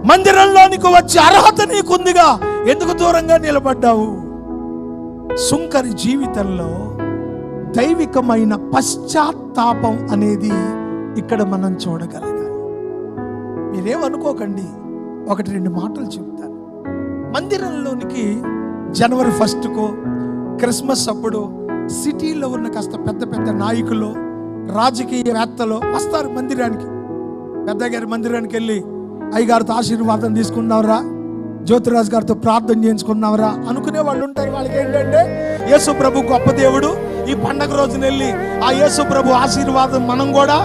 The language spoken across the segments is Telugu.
మందిరంలోనికి వచ్చే అర్హత నీకుందిగా, ఎందుకు దూరంగా నిలబడ్డావు? సుంకరి జీవితంలో దైవికమైన పశ్చాత్తాపం అనేది ఇక్కడ మనం చూడగలగాలి. మీరేమనుకోకండి, 1-2 మాటలు చెప్తాను. మందిరంలోనికి జనవరి 1 క్రిస్మస్ అప్పుడు సిటీలో ఉన్న కాస్త పెద్ద పెద్ద నాయకులు, రాజకీయవేత్తలు వస్తారు మందిరానికి. పెద్దగారి మందిరానికి వెళ్ళి అయ్యగారితో ఆశీర్వాదం తీసుకున్నావురా, జ్యోతిరాజు గారితో ప్రార్థన చేయించుకున్నావురా అనుకునే వాళ్ళు ఉంటారు. వాళ్ళకి ఏంటంటే యేసు ప్రభు గొప్ప దేవుడు, ఈ పండగ రోజున వెళ్ళి ఆ యేసు ప్రభు ఆశీర్వాదం మనం కూడా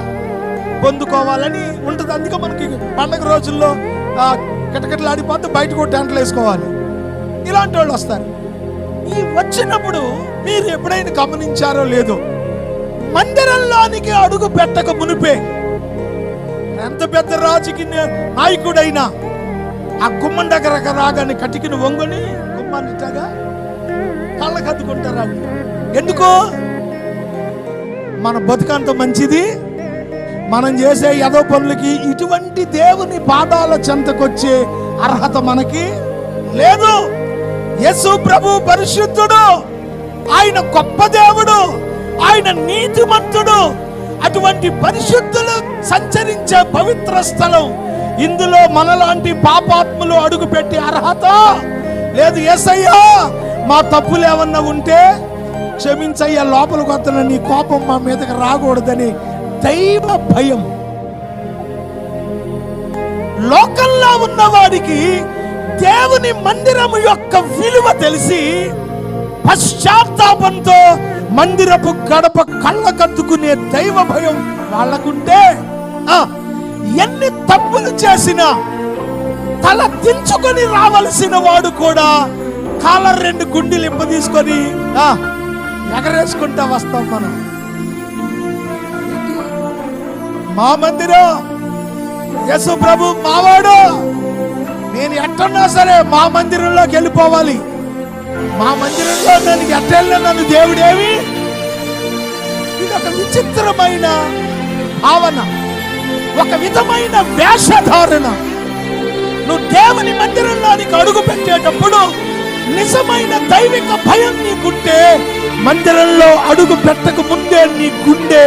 పొందుకోవాలని ఉంటుంది. అందుకే మనకి పండగ రోజుల్లో కిటకిటలాడిపోతే బయటకు టెంట్లు వేసుకోవాలి. ఇలాంటి వాళ్ళు వస్తారు. ఈ వచ్చినప్పుడు మీరు ఎప్పుడైనా గమనించారో లేదో, మందిరంలోనికి అడుగు పెట్టక మునిపే ఎంత పెద్ద రాజకీయ నాయకుడైనా ఆ గుమ్మం దగ్గర రాగానే కటికిన వంగుని గుమ్మాన్నిటగా కళ్ళకద్దుకుంటారా? ఎందుకు? మన బతుకంత మంచిది, మనం చేసే యదో పనులకి ఇటువంటి దేవుని పాదాల చెంతకొచ్చే అర్హత మనకి లేదు. యేసు ప్రభు పరిశుద్ధుడు, ఆయన గొప్ప దేవుడు, ఆయన నీతిమంతుడు. అటువంటి పరిశుద్ధులు సంచరించే పవిత్ర స్థలం, ఇందులో మనలాంటి పాపాత్ములు అడుగు పెట్టే అర్హత లేదు. యేసయ్యా, మా తప్పులు ఏమన్నా ఉంటే క్షమించయ్యా, లోపలికి వస్తున్న నీ కోపం మా మీదకి రాకూడదని దైవ భయం. లోకంలో ఉన్నవాడికి దేవుని మందిరము యొక్క విలువ తెలిసి పశ్చాత్తాపంతో మందిరపు గడప కళ్ళకద్దుకునే దైవ భయం వాళ్ళకుంటే, ఎన్ని తప్పులు చేసినా తల దించుకొని రావలసిన వాడు కూడా కాలర్ 2 గుండెలు ఇంప తీసుకొని ఎగరేసుకుంటా వస్తాం మనం. మా మందిరం, యేసు ప్రభు మావాడు, నేను ఎట్టున్నా సరే మా మందిరంలోకి వెళ్ళిపోవాలి, మా మందిరంలో నన్ను ఎట్టెళ్ళిన నన్ను దేవుడేవి. ఇది ఒక విచిత్రమైన భావన, ఒక విధమైన వేషధారణ. నువ్వు దేవుని మందిరంలోనికి అడుగు పెట్టేటప్పుడు నిజమైన దైవిక భయం నీకుంటే మందిరంలో అడుగు పెట్టక ముందే నీ గుండె